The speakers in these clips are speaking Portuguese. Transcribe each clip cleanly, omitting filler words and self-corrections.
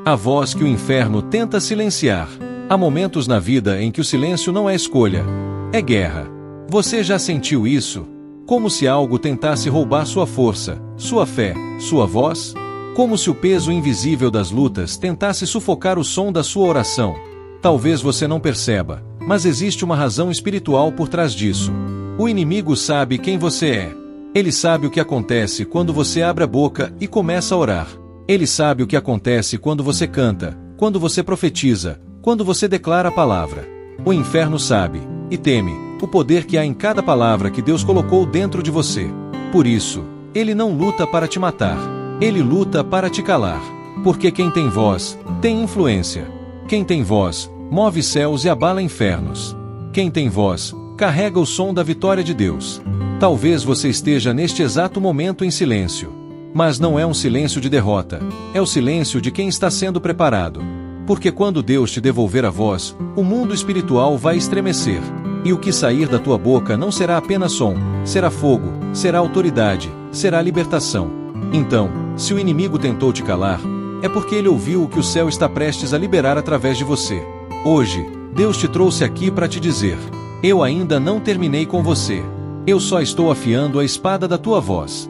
A voz que o inferno tenta silenciar. Há momentos na vida em que o silêncio não é escolha, é guerra. Você já sentiu isso? Como se algo tentasse roubar sua força, sua fé, sua voz? Como se o peso invisível das lutas tentasse sufocar o som da sua oração? Talvez você não perceba, mas existe uma razão espiritual por trás disso. O inimigo sabe quem você é. Ele sabe o que acontece quando você abre a boca e começa a orar. Ele sabe o que acontece quando você canta, quando você profetiza, quando você declara a palavra. O inferno sabe, e teme, o poder que há em cada palavra que Deus colocou dentro de você. Por isso, ele não luta para te matar. Ele luta para te calar. Porque quem tem voz, tem influência. Quem tem voz, move céus e abala infernos. Quem tem voz, carrega o som da vitória de Deus. Talvez você esteja neste exato momento em silêncio. Mas não é um silêncio de derrota. É o silêncio de quem está sendo preparado. Porque quando Deus te devolver a voz, o mundo espiritual vai estremecer. E o que sair da tua boca não será apenas som, será fogo, será autoridade, será libertação. Então, se o inimigo tentou te calar, é porque ele ouviu o que o céu está prestes a liberar através de você. Hoje, Deus te trouxe aqui para te dizer: eu ainda não terminei com você. Eu só estou afiando a espada da tua voz.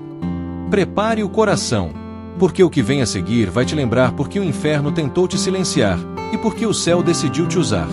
Prepare o coração, porque o que vem a seguir vai te lembrar porque o inferno tentou te silenciar, e porque o céu decidiu te usar.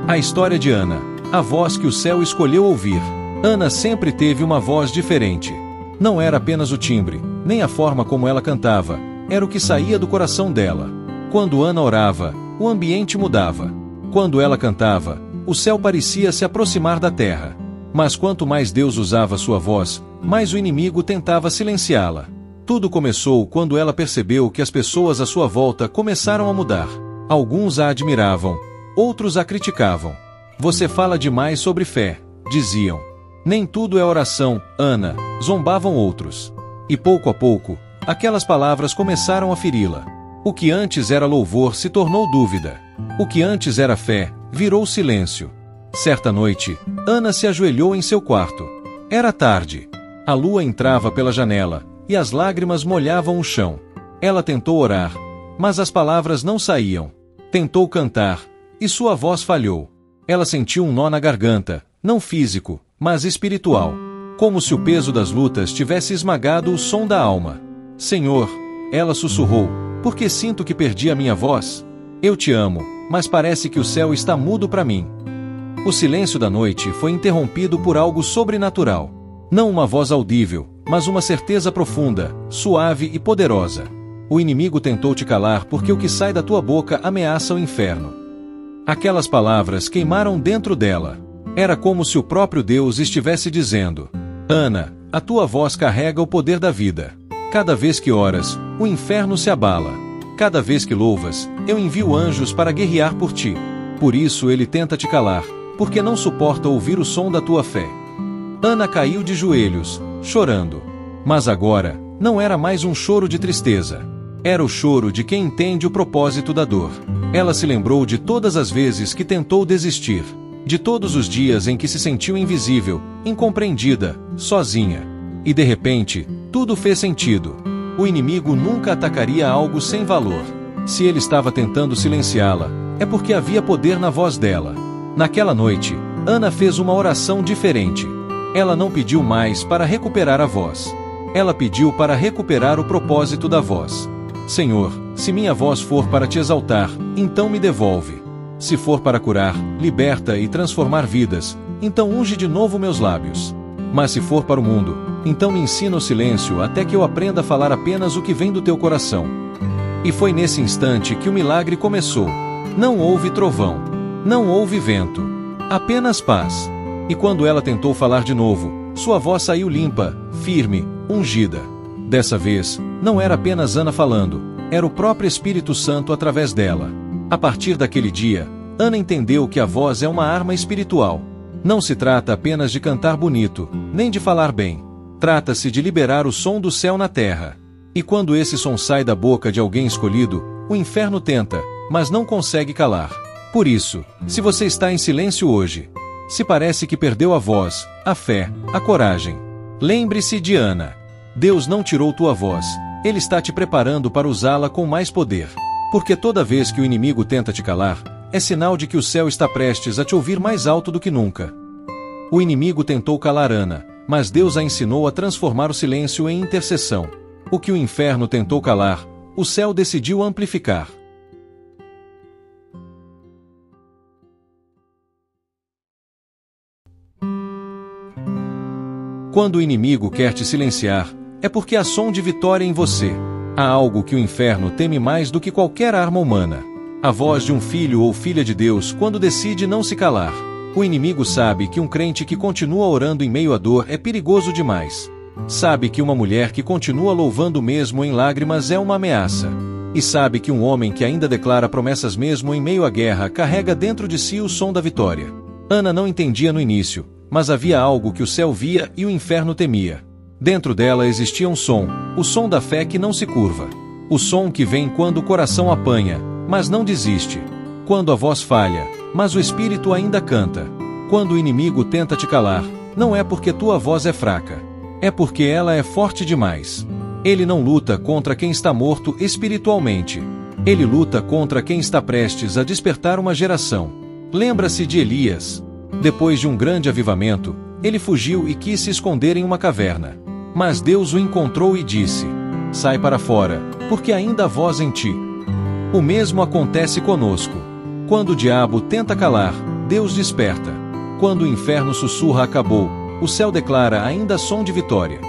A história de Ana, a voz que o céu escolheu ouvir. Ana sempre teve uma voz diferente. Não era apenas o timbre, nem a forma como ela cantava, era o que saía do coração dela. Quando Ana orava, o ambiente mudava. Quando ela cantava, o céu parecia se aproximar da terra. Mas quanto mais Deus usava sua voz, mais o inimigo tentava silenciá-la. Tudo começou quando ela percebeu que as pessoas à sua volta começaram a mudar. Alguns a admiravam, outros a criticavam. Você fala demais sobre fé, diziam. Nem tudo é oração, Ana, zombavam outros. E pouco a pouco, aquelas palavras começaram a feri-la. O que antes era louvor se tornou dúvida. O que antes era fé, virou silêncio. Certa noite, Ana se ajoelhou em seu quarto. Era tarde. A lua entrava pela janela, e as lágrimas molhavam o chão. Ela tentou orar, mas as palavras não saíam. Tentou cantar, e sua voz falhou. Ela sentiu um nó na garganta, não físico, mas espiritual. Como se o peso das lutas tivesse esmagado o som da alma. Senhor, ela sussurrou, porque sinto que perdi a minha voz? Eu te amo, mas parece que o céu está mudo para mim. O silêncio da noite foi interrompido por algo sobrenatural. Não uma voz audível, mas uma certeza profunda, suave e poderosa. O inimigo tentou te calar porque o que sai da tua boca ameaça o inferno. Aquelas palavras queimaram dentro dela. Era como se o próprio Deus estivesse dizendo: Ana, a tua voz carrega o poder da vida. Cada vez que oras, o inferno se abala. Cada vez que louvas, eu envio anjos para guerrear por ti. Por isso ele tenta te calar, porque não suporta ouvir o som da tua fé. Ana caiu de joelhos, chorando. Mas agora, não era mais um choro de tristeza. Era o choro de quem entende o propósito da dor. Ela se lembrou de todas as vezes que tentou desistir. De todos os dias em que se sentiu invisível, incompreendida, sozinha. E de repente, tudo fez sentido. O inimigo nunca atacaria algo sem valor. Se ele estava tentando silenciá-la, é porque havia poder na voz dela. Naquela noite, Ana fez uma oração diferente. Ela não pediu mais para recuperar a voz. Ela pediu para recuperar o propósito da voz. Senhor, se minha voz for para te exaltar, então me devolve. Se for para curar, liberta e transformar vidas, então unge de novo meus lábios. Mas se for para o mundo, então me ensina o silêncio até que eu aprenda a falar apenas o que vem do teu coração. E foi nesse instante que o milagre começou. Não houve trovão. Não houve vento. Apenas paz. E quando ela tentou falar de novo, sua voz saiu limpa, firme, ungida. Dessa vez, não era apenas Ana falando, era o próprio Espírito Santo através dela. A partir daquele dia, Ana entendeu que a voz é uma arma espiritual. Não se trata apenas de cantar bonito, nem de falar bem. Trata-se de liberar o som do céu na terra. E quando esse som sai da boca de alguém escolhido, o inferno tenta, mas não consegue calar. Por isso, se você está em silêncio hoje, se parece que perdeu a voz, a fé, a coragem, Lembre-se de Ana. Deus não tirou tua voz, Ele está te preparando para usá-la com mais poder. Porque toda vez que o inimigo tenta te calar, é sinal de que o céu está prestes a te ouvir mais alto do que nunca. O inimigo tentou calar Ana, mas Deus a ensinou a transformar o silêncio em intercessão. O que o inferno tentou calar, o céu decidiu amplificar. Quando o inimigo quer te silenciar, é porque há som de vitória em você. Há algo que o inferno teme mais do que qualquer arma humana. A voz de um filho ou filha de Deus quando decide não se calar. O inimigo sabe que um crente que continua orando em meio à dor é perigoso demais. Sabe que uma mulher que continua louvando mesmo em lágrimas é uma ameaça. E sabe que um homem que ainda declara promessas mesmo em meio à guerra carrega dentro de si o som da vitória. Ana não entendia no início, mas havia algo que o céu via e o inferno temia. Dentro dela existia um som, o som da fé que não se curva. O som que vem quando o coração apanha, mas não desiste. Quando a voz falha, mas o espírito ainda canta. Quando o inimigo tenta te calar, não é porque tua voz é fraca. É porque ela é forte demais. Ele não luta contra quem está morto espiritualmente. Ele luta contra quem está prestes a despertar uma geração. Lembra-se de Elias. Depois de um grande avivamento, ele fugiu e quis se esconder em uma caverna. Mas Deus o encontrou e disse: sai para fora, porque ainda há voz em ti. O mesmo acontece conosco. Quando o diabo tenta calar, Deus desperta. Quando o inferno sussurra acabou, o céu declara ainda som de vitória.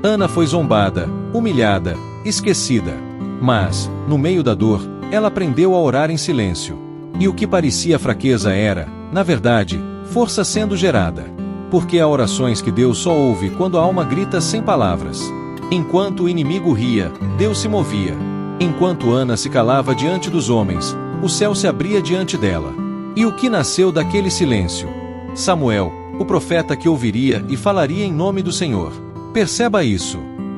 Ana foi zombada, humilhada, esquecida. Mas, no meio da dor, ela aprendeu a orar em silêncio. E o que parecia fraqueza era, na verdade, força sendo gerada. Porque há orações que Deus só ouve quando a alma grita sem palavras. Enquanto o inimigo ria, Deus se movia. Enquanto Ana se calava diante dos homens, o céu se abria diante dela. E o que nasceu daquele silêncio? Samuel, o profeta que ouviria e falaria em nome do Senhor. Perceba isso.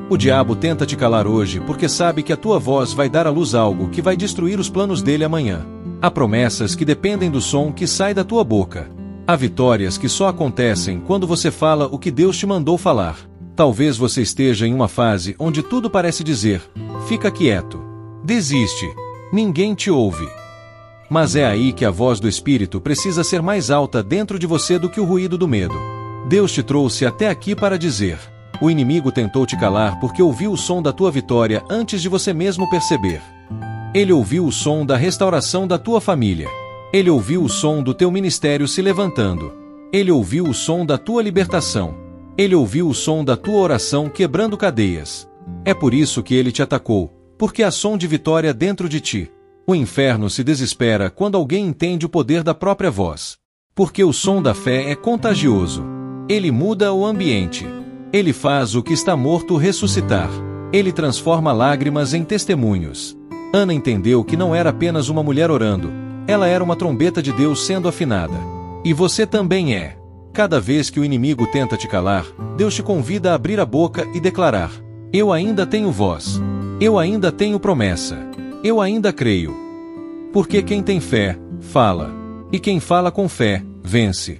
O diabo tenta te calar hoje porque sabe que a tua voz vai dar à luz algo que vai destruir os planos dele amanhã. Há promessas que dependem do som que sai da tua boca. Há vitórias que só acontecem quando você fala o que Deus te mandou falar. Talvez você esteja em uma fase onde tudo parece dizer: fica quieto. Desiste. Ninguém te ouve. Mas é aí que a voz do Espírito precisa ser mais alta dentro de você do que o ruído do medo. Deus te trouxe até aqui para dizer: o inimigo tentou te calar porque ouviu o som da tua vitória antes de você mesmo perceber. Ele ouviu o som da restauração da tua família. Ele ouviu o som do teu ministério se levantando. Ele ouviu o som da tua libertação. Ele ouviu o som da tua oração quebrando cadeias. É por isso que ele te atacou, porque há som de vitória dentro de ti. O inferno se desespera quando alguém entende o poder da própria voz. Porque o som da fé é contagioso. Ele muda o ambiente. Ele faz o que está morto ressuscitar. Ele transforma lágrimas em testemunhos. Ana entendeu que não era apenas uma mulher orando. Ela era uma trombeta de Deus sendo afinada. E você também é. Cada vez que o inimigo tenta te calar, Deus te convida a abrir a boca e declarar: eu ainda tenho voz. Eu ainda tenho promessa. Eu ainda creio. Porque quem tem fé, fala. E quem fala com fé, vence.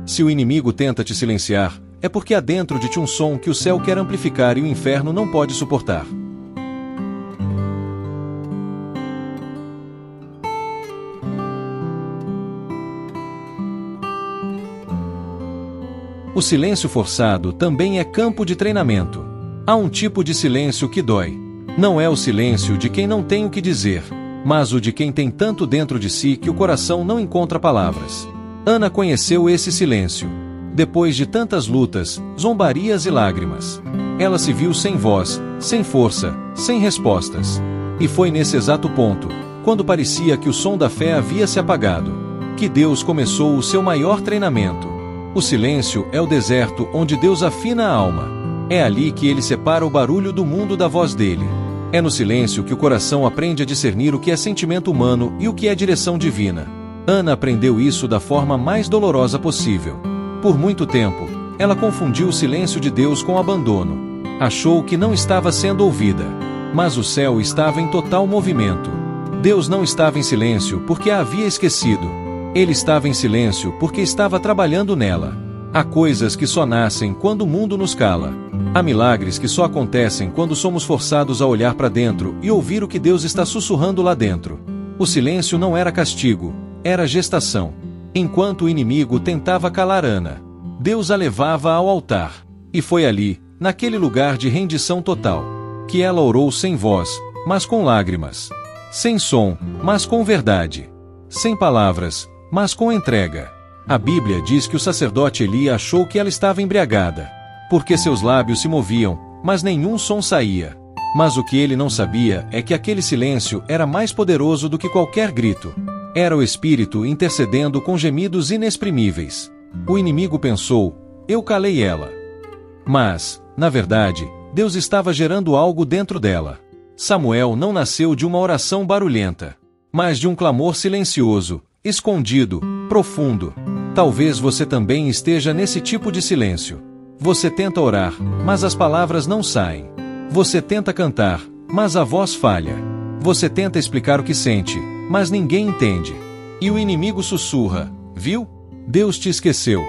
Se o inimigo tenta te silenciar, é porque há dentro de ti um som que o céu quer amplificar e o inferno não pode suportar. O silêncio forçado também é campo de treinamento. Há um tipo de silêncio que dói. Não é o silêncio de quem não tem o que dizer, mas o de quem tem tanto dentro de si que o coração não encontra palavras. Ana conheceu esse silêncio. Depois de tantas lutas, zombarias e lágrimas, ela se viu sem voz, sem força, sem respostas. E foi nesse exato ponto, quando parecia que o som da fé havia se apagado, que Deus começou o seu maior treinamento. O silêncio é o deserto onde Deus afina a alma. É ali que ele separa o barulho do mundo da voz dele. É no silêncio que o coração aprende a discernir o que é sentimento humano e o que é direção divina. Ana aprendeu isso da forma mais dolorosa possível. Por muito tempo, ela confundiu o silêncio de Deus com abandono. Achou que não estava sendo ouvida. Mas o céu estava em total movimento. Deus não estava em silêncio porque a havia esquecido. Ele estava em silêncio porque estava trabalhando nela. Há coisas que só nascem quando o mundo nos cala. Há milagres que só acontecem quando somos forçados a olhar para dentro e ouvir o que Deus está sussurrando lá dentro. O silêncio não era castigo, era gestação. Enquanto o inimigo tentava calar Ana, Deus a levava ao altar. E foi ali, naquele lugar de rendição total, que ela orou sem voz, mas com lágrimas. Sem som, mas com verdade. Sem palavras, mas com entrega. A Bíblia diz que o sacerdote Eli achou que ela estava embriagada, porque seus lábios se moviam, mas nenhum som saía. Mas o que ele não sabia é que aquele silêncio era mais poderoso do que qualquer grito. Era o Espírito intercedendo com gemidos inexprimíveis. O inimigo pensou: eu calei ela. Mas, na verdade, Deus estava gerando algo dentro dela. Samuel não nasceu de uma oração barulhenta, mas de um clamor silencioso, escondido, profundo. Talvez você também esteja nesse tipo de silêncio. Você tenta orar, mas as palavras não saem. Você tenta cantar, mas a voz falha. Você tenta explicar o que sente, mas ninguém entende. E o inimigo sussurra: viu? Deus te esqueceu.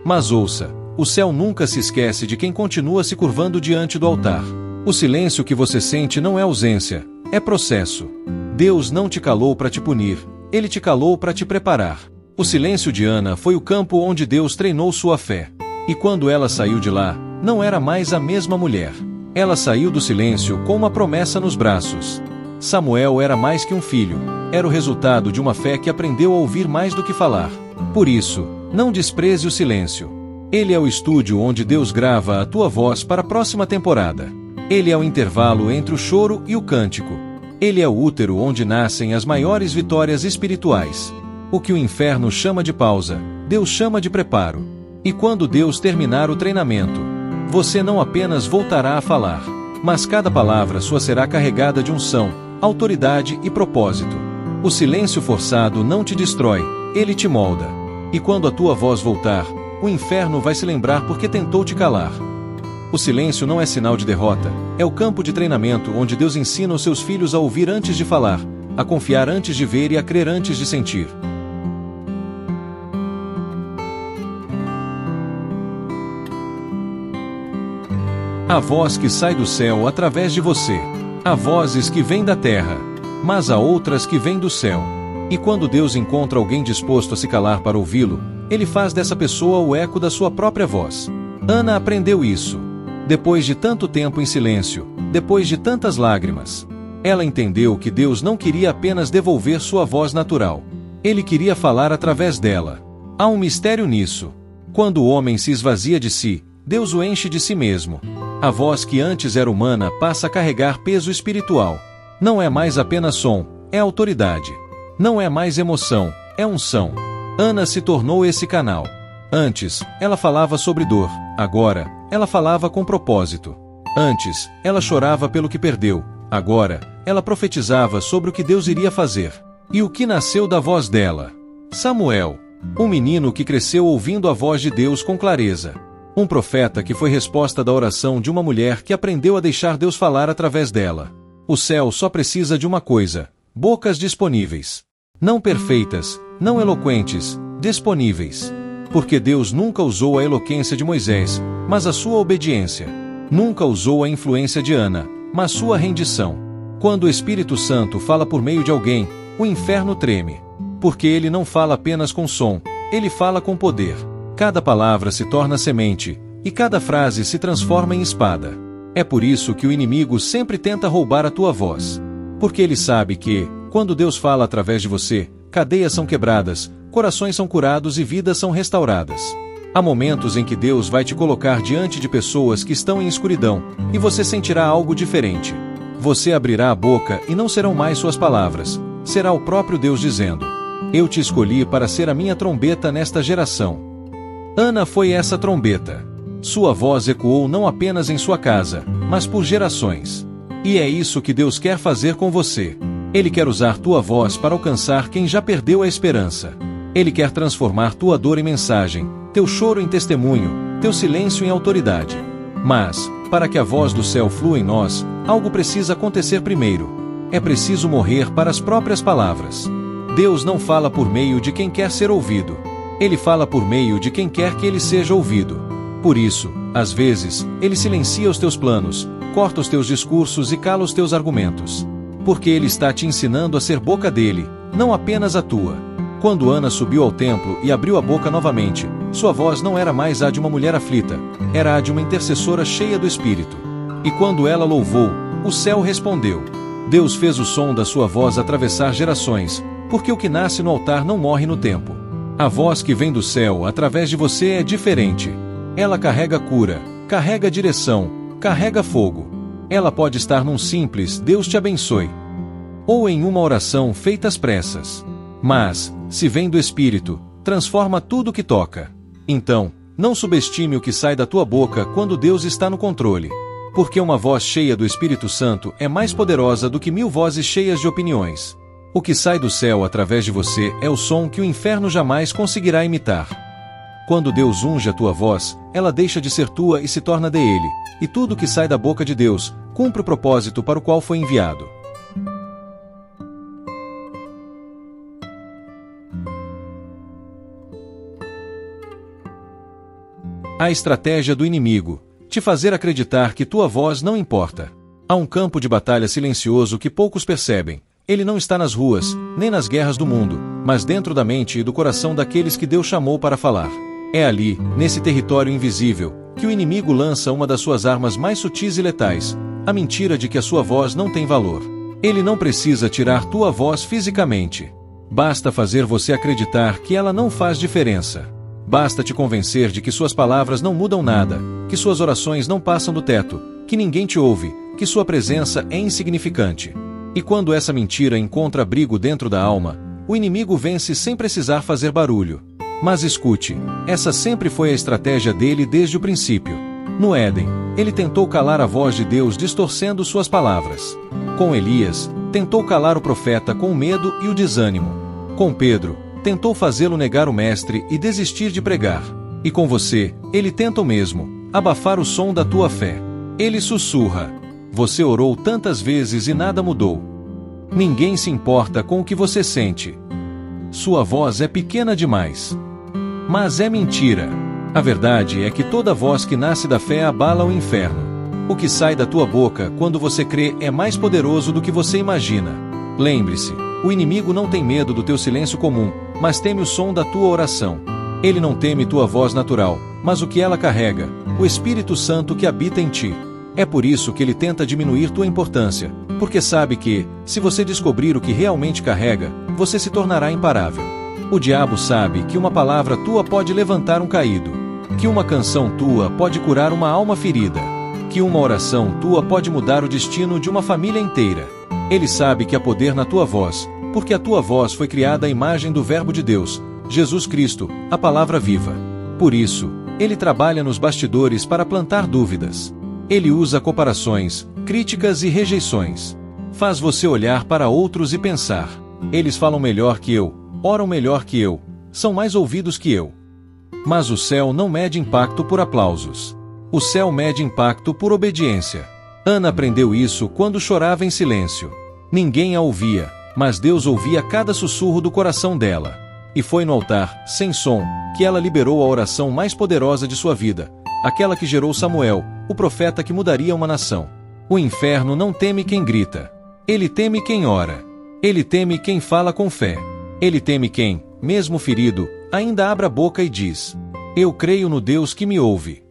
Mas ouça, o céu nunca se esquece de quem continua se curvando diante do altar. O silêncio que você sente não é ausência, é processo. Deus não te calou para te punir, Ele te calou para te preparar. O silêncio de Ana foi o campo onde Deus treinou sua fé. E quando ela saiu de lá, não era mais a mesma mulher. Ela saiu do silêncio com uma promessa nos braços. Samuel era mais que um filho, era o resultado de uma fé que aprendeu a ouvir mais do que falar. Por isso, não despreze o silêncio. Ele é o estúdio onde Deus grava a tua voz para a próxima temporada. Ele é o intervalo entre o choro e o cântico. Ele é o útero onde nascem as maiores vitórias espirituais. O que o inferno chama de pausa, Deus chama de preparo. E quando Deus terminar o treinamento, você não apenas voltará a falar, mas cada palavra sua será carregada de unção, autoridade e propósito. O silêncio forçado não te destrói, ele te molda. E quando a tua voz voltar, o inferno vai se lembrar porque tentou te calar. O silêncio não é sinal de derrota, é o campo de treinamento onde Deus ensina os seus filhos a ouvir antes de falar, a confiar antes de ver e a crer antes de sentir. Há voz que sai do céu através de você. Há vozes que vêm da terra, mas há outras que vêm do céu. E quando Deus encontra alguém disposto a se calar para ouvi-lo, Ele faz dessa pessoa o eco da sua própria voz. Ana aprendeu isso. Depois de tanto tempo em silêncio, depois de tantas lágrimas, ela entendeu que Deus não queria apenas devolver sua voz natural. Ele queria falar através dela. Há um mistério nisso. Quando o homem se esvazia de si, Deus o enche de si mesmo. A voz que antes era humana passa a carregar peso espiritual. Não é mais apenas som, é autoridade. Não é mais emoção, é unção. Ana se tornou esse canal. Antes, ela falava sobre dor. Agora, ela falava com propósito. Antes, ela chorava pelo que perdeu. Agora, ela profetizava sobre o que Deus iria fazer. E o que nasceu da voz dela? Samuel, um menino que cresceu ouvindo a voz de Deus com clareza. Um profeta que foi resposta da oração de uma mulher que aprendeu a deixar Deus falar através dela. O céu só precisa de uma coisa: bocas disponíveis. Não perfeitas, não eloquentes, disponíveis. Porque Deus nunca usou a eloquência de Moisés, mas a sua obediência. Nunca usou a influência de Ana, mas sua rendição. Quando o Espírito Santo fala por meio de alguém, o inferno treme. Porque ele não fala apenas com som, ele fala com poder. Cada palavra se torna semente, e cada frase se transforma em espada. É por isso que o inimigo sempre tenta roubar a tua voz. Porque ele sabe que, quando Deus fala através de você, cadeias são quebradas, corações são curados e vidas são restauradas. Há momentos em que Deus vai te colocar diante de pessoas que estão em escuridão, e você sentirá algo diferente. Você abrirá a boca e não serão mais suas palavras, será o próprio Deus dizendo: eu te escolhi para ser a minha trombeta nesta geração. Ana foi essa trombeta. Sua voz ecoou não apenas em sua casa, mas por gerações. E é isso que Deus quer fazer com você. Ele quer usar tua voz para alcançar quem já perdeu a esperança. Ele quer transformar tua dor em mensagem, teu choro em testemunho, teu silêncio em autoridade. Mas, para que a voz do céu flua em nós, algo precisa acontecer primeiro. É preciso morrer para as próprias palavras. Deus não fala por meio de quem quer ser ouvido. Ele fala por meio de quem quer que ele seja ouvido. Por isso, às vezes, ele silencia os teus planos, corta os teus discursos e cala os teus argumentos. Porque ele está te ensinando a ser boca dele, não apenas a tua. Quando Ana subiu ao templo e abriu a boca novamente, sua voz não era mais a de uma mulher aflita, era a de uma intercessora cheia do Espírito. E quando ela louvou, o céu respondeu. Deus fez o som da sua voz atravessar gerações, porque o que nasce no altar não morre no tempo. A voz que vem do céu através de você é diferente. Ela carrega cura, carrega direção, carrega fogo. Ela pode estar num simples "Deus te abençoe" ou em uma oração feita às pressas. Mas, se vem do Espírito, transforma tudo o que toca. Então, não subestime o que sai da tua boca quando Deus está no controle. Porque uma voz cheia do Espírito Santo é mais poderosa do que 1000 vozes cheias de opiniões. O que sai do céu através de você é o som que o inferno jamais conseguirá imitar. Quando Deus unge a tua voz, ela deixa de ser tua e se torna dele, e tudo que sai da boca de Deus cumpre o propósito para o qual foi enviado. A estratégia do inimigo: te fazer acreditar que tua voz não importa. Há um campo de batalha silencioso que poucos percebem. Ele não está nas ruas, nem nas guerras do mundo, mas dentro da mente e do coração daqueles que Deus chamou para falar. É ali, nesse território invisível, que o inimigo lança uma das suas armas mais sutis e letais, a mentira de que a sua voz não tem valor. Ele não precisa tirar tua voz fisicamente. Basta fazer você acreditar que ela não faz diferença. Basta te convencer de que suas palavras não mudam nada, que suas orações não passam do teto, que ninguém te ouve, que sua presença é insignificante. E quando essa mentira encontra abrigo dentro da alma, o inimigo vence sem precisar fazer barulho. Mas escute, essa sempre foi a estratégia dele desde o princípio. No Éden, ele tentou calar a voz de Deus distorcendo suas palavras. Com Elias, tentou calar o profeta com o medo e o desânimo. Com Pedro, tentou fazê-lo negar o mestre e desistir de pregar. E com você, ele tenta o mesmo, abafar o som da tua fé. Ele sussurra. Você orou tantas vezes e nada mudou. Ninguém se importa com o que você sente. Sua voz é pequena demais. Mas é mentira. A verdade é que toda voz que nasce da fé abala o inferno. O que sai da tua boca quando você crê é mais poderoso do que você imagina. Lembre-se, o inimigo não tem medo do teu silêncio comum, mas teme o som da tua oração. Ele não teme tua voz natural, mas o que ela carrega, o Espírito Santo que habita em ti. É por isso que ele tenta diminuir tua importância, porque sabe que, se você descobrir o que realmente carrega, você se tornará imparável. O diabo sabe que uma palavra tua pode levantar um caído, que uma canção tua pode curar uma alma ferida, que uma oração tua pode mudar o destino de uma família inteira. Ele sabe que há poder na tua voz, porque a tua voz foi criada à imagem do Verbo de Deus, Jesus Cristo, a palavra viva. Por isso, ele trabalha nos bastidores para plantar dúvidas. Ele usa comparações, críticas e rejeições. Faz você olhar para outros e pensar: eles falam melhor que eu, oram melhor que eu, são mais ouvidos que eu. Mas o céu não mede impacto por aplausos. O céu mede impacto por obediência. Ana aprendeu isso quando chorava em silêncio. Ninguém a ouvia, mas Deus ouvia cada sussurro do coração dela. E foi no altar, sem som, que ela liberou a oração mais poderosa de sua vida, aquela que gerou Samuel, o profeta que mudaria uma nação. O inferno não teme quem grita. Ele teme quem ora. Ele teme quem fala com fé. Ele teme quem, mesmo ferido, ainda abre a boca e diz: eu creio no Deus que me ouve.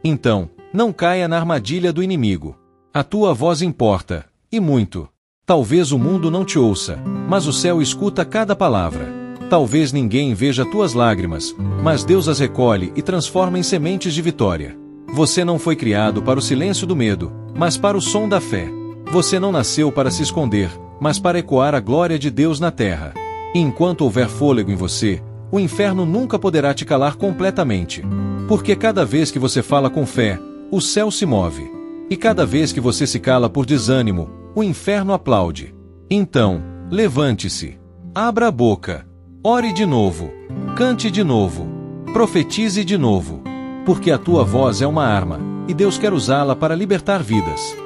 Então, não caia na armadilha do inimigo. A tua voz importa, e muito. Talvez o mundo não te ouça, mas o céu escuta cada palavra. Talvez ninguém veja tuas lágrimas, mas Deus as recolhe e transforma em sementes de vitória. Você não foi criado para o silêncio do medo, mas para o som da fé. Você não nasceu para se esconder, mas para ecoar a glória de Deus na terra. E enquanto houver fôlego em você, o inferno nunca poderá te calar completamente. Porque cada vez que você fala com fé, o céu se move. E cada vez que você se cala por desânimo, o inferno aplaude. Então, levante-se. Abra a boca. Ore de novo. Cante de novo. Profetize de novo. Porque a tua voz é uma arma, e Deus quer usá-la para libertar vidas.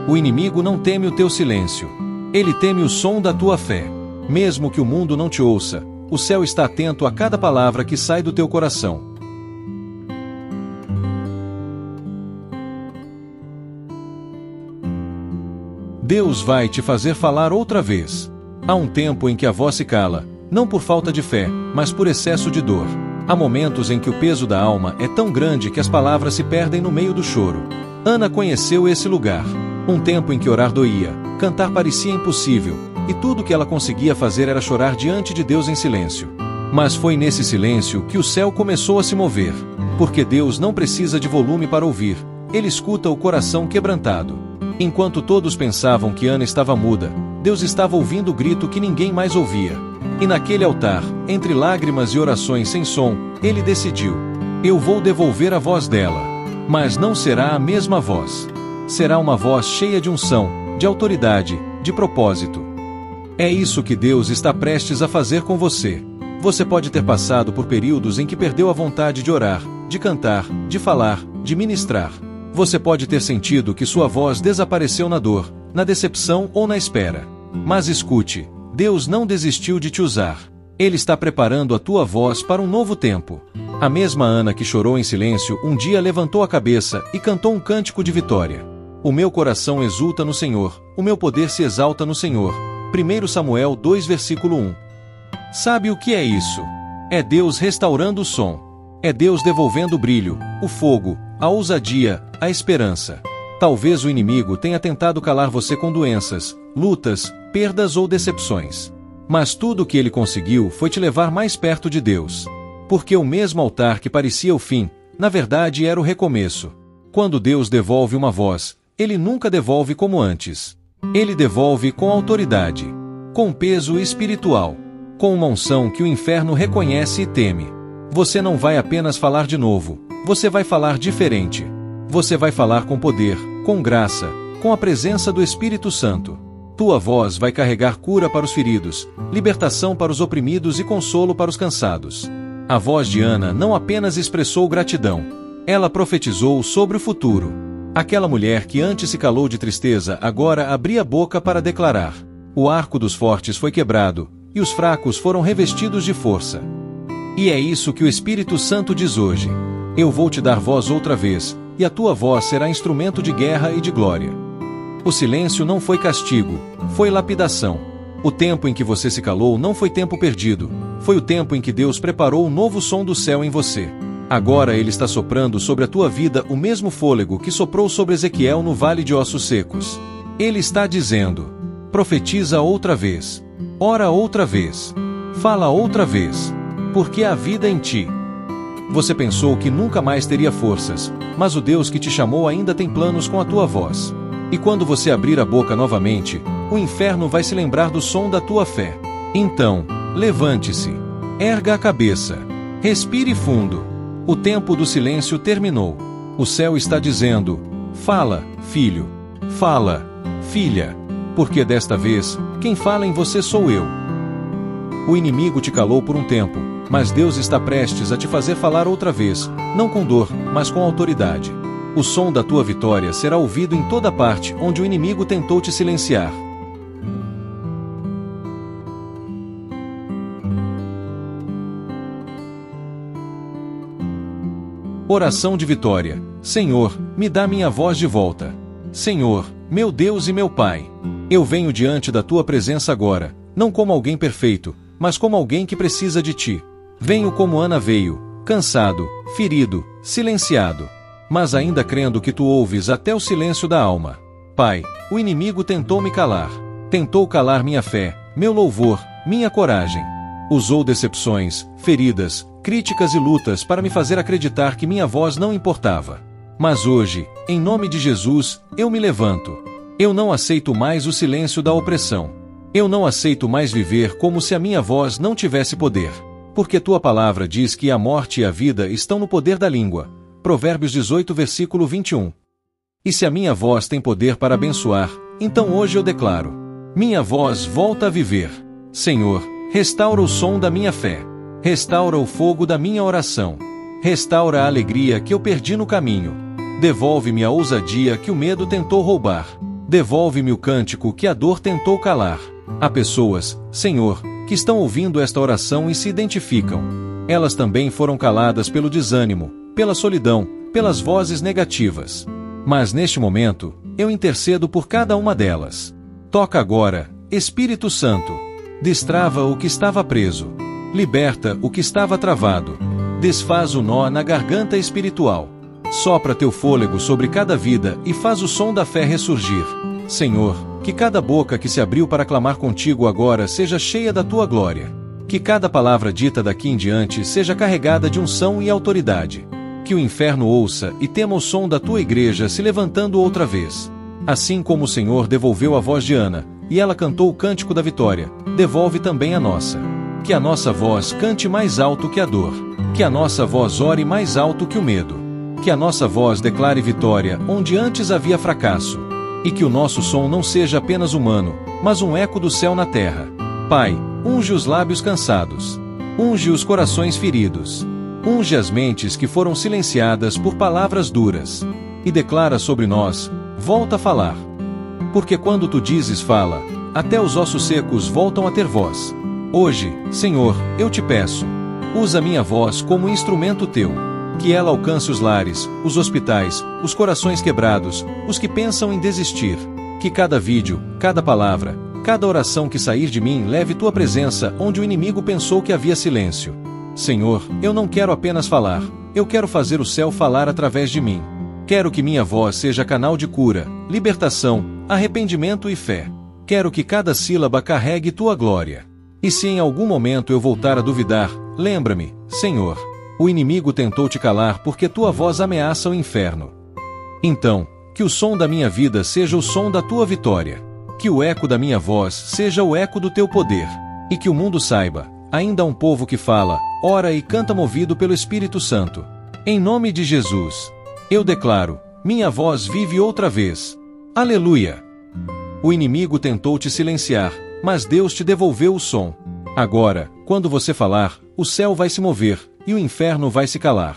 O inimigo não teme o teu silêncio. Ele teme o som da tua fé. Mesmo que o mundo não te ouça, O céu está atento a cada palavra que sai do teu coração. Deus vai te fazer falar outra vez. Há um tempo em que a voz se cala, não por falta de fé, mas por excesso de dor. Há momentos em que o peso da alma é tão grande que as palavras se perdem no meio do choro. Ana conheceu esse lugar. Um tempo em que orar doía, cantar parecia impossível, e tudo que ela conseguia fazer era chorar diante de Deus em silêncio. Mas foi nesse silêncio que o céu começou a se mover. Porque Deus não precisa de volume para ouvir, Ele escuta o coração quebrantado. Enquanto todos pensavam que Ana estava muda, Deus estava ouvindo o grito que ninguém mais ouvia. E naquele altar, entre lágrimas e orações sem som, Ele decidiu: eu vou devolver a voz dela. Mas não será a mesma voz. Será uma voz cheia de unção, de autoridade, de propósito. É isso que Deus está prestes a fazer com você. Você pode ter passado por períodos em que perdeu a vontade de orar, de cantar, de falar, de ministrar. Você pode ter sentido que sua voz desapareceu na dor, na decepção ou na espera. Mas escute, Deus não desistiu de te usar. Ele está preparando a tua voz para um novo tempo. A mesma Ana que chorou em silêncio um dia levantou a cabeça e cantou um cântico de vitória. O meu coração exulta no Senhor, o meu poder se exalta no Senhor. 1 Samuel 2 versículo 1. Sabe o que é isso? É Deus restaurando o som. É Deus devolvendo o brilho, o fogo, a ousadia, a esperança. Talvez o inimigo tenha tentado calar você com doenças, lutas, perdas ou decepções. Mas tudo o que ele conseguiu foi te levar mais perto de Deus. Porque o mesmo altar que parecia o fim, na verdade era o recomeço. Quando Deus devolve uma voz, Ele nunca devolve como antes. Ele devolve com autoridade, com peso espiritual, com uma unção que o inferno reconhece e teme. Você não vai apenas falar de novo, você vai falar diferente. Você vai falar com poder, com graça, com a presença do Espírito Santo. Tua voz vai carregar cura para os feridos, libertação para os oprimidos e consolo para os cansados. A voz de Ana não apenas expressou gratidão, ela profetizou sobre o futuro. Aquela mulher que antes se calou de tristeza agora abria a boca para declarar: o arco dos fortes foi quebrado, e os fracos foram revestidos de força. E é isso que o Espírito Santo diz hoje: eu vou te dar voz outra vez, e a tua voz será instrumento de guerra e de glória. O silêncio não foi castigo, foi lapidação. O tempo em que você se calou não foi tempo perdido, foi o tempo em que Deus preparou um novo som do céu em você. Agora Ele está soprando sobre a tua vida o mesmo fôlego que soprou sobre Ezequiel no vale de ossos secos. Ele está dizendo: profetiza outra vez, ora outra vez, fala outra vez, porque há vida em ti. Você pensou que nunca mais teria forças, mas o Deus que te chamou ainda tem planos com a tua voz. E quando você abrir a boca novamente, o inferno vai se lembrar do som da tua fé. Então, levante-se, erga a cabeça, respire fundo. O tempo do silêncio terminou. O céu está dizendo: fala, filho, fala, filha, porque desta vez, quem fala em você sou eu. O inimigo te calou por um tempo, mas Deus está prestes a te fazer falar outra vez, não com dor, mas com autoridade. O som da tua vitória será ouvido em toda parte onde o inimigo tentou te silenciar. Oração de vitória. Senhor, me dá minha voz de volta. Senhor, meu Deus e meu Pai, eu venho diante da tua presença agora, não como alguém perfeito, mas como alguém que precisa de ti. Venho como Ana veio, cansado, ferido, silenciado, mas ainda crendo que tu ouves até o silêncio da alma. Pai, o inimigo tentou me calar. Tentou calar minha fé, meu louvor, minha coragem. Usou decepções, feridas, críticas e lutas para me fazer acreditar que minha voz não importava. Mas hoje, em nome de Jesus, eu me levanto. Eu não aceito mais o silêncio da opressão. Eu não aceito mais viver como se a minha voz não tivesse poder. Porque tua palavra diz que a morte e a vida estão no poder da língua. Provérbios 18, versículo 21. E se a minha voz tem poder para abençoar, então hoje eu declaro: minha voz volta a viver. Senhor, restaura o som da minha fé. Restaura o fogo da minha oração. Restaura a alegria que eu perdi no caminho. Devolve-me a ousadia que o medo tentou roubar. Devolve-me o cântico que a dor tentou calar. Há pessoas, Senhor, que estão ouvindo esta oração e se identificam. Elas também foram caladas pelo desânimo, pela solidão, pelas vozes negativas. Mas neste momento, eu intercedo por cada uma delas. Toca agora, Espírito Santo. Destrava o que estava preso. Liberta o que estava travado. Desfaz o nó na garganta espiritual. Sopra teu fôlego sobre cada vida e faz o som da fé ressurgir. Senhor, que cada boca que se abriu para clamar contigo agora seja cheia da tua glória. Que cada palavra dita daqui em diante seja carregada de unção e autoridade. Que o inferno ouça e tema o som da tua igreja se levantando outra vez. Assim como o Senhor devolveu a voz de Ana, e ela cantou o cântico da vitória, devolve também a nossa. Que a nossa voz cante mais alto que a dor. Que a nossa voz ore mais alto que o medo. Que a nossa voz declare vitória onde antes havia fracasso. E que o nosso som não seja apenas humano, mas um eco do céu na terra. Pai, unge os lábios cansados. Unge os corações feridos. Unge as mentes que foram silenciadas por palavras duras. E declara sobre nós, volta a falar. Porque quando tu dizes fala, até os ossos secos voltam a ter voz. Hoje, Senhor, eu te peço, usa minha voz como instrumento teu. Que ela alcance os lares, os hospitais, os corações quebrados, os que pensam em desistir. Que cada vídeo, cada palavra, cada oração que sair de mim leve tua presença onde o inimigo pensou que havia silêncio. Senhor, eu não quero apenas falar, eu quero fazer o céu falar através de mim. Quero que minha voz seja canal de cura, libertação, arrependimento e fé. Quero que cada sílaba carregue tua glória. E se em algum momento eu voltar a duvidar, lembra-me, Senhor. O inimigo tentou te calar porque tua voz ameaça o inferno. Então, que o som da minha vida seja o som da tua vitória. Que o eco da minha voz seja o eco do teu poder. E que o mundo saiba, ainda há um povo que fala, ora e canta movido pelo Espírito Santo. Em nome de Jesus, eu declaro, minha voz vive outra vez. Aleluia! O inimigo tentou te silenciar, mas Deus te devolveu o som. Agora, quando você falar, o céu vai se mover, e o inferno vai se calar.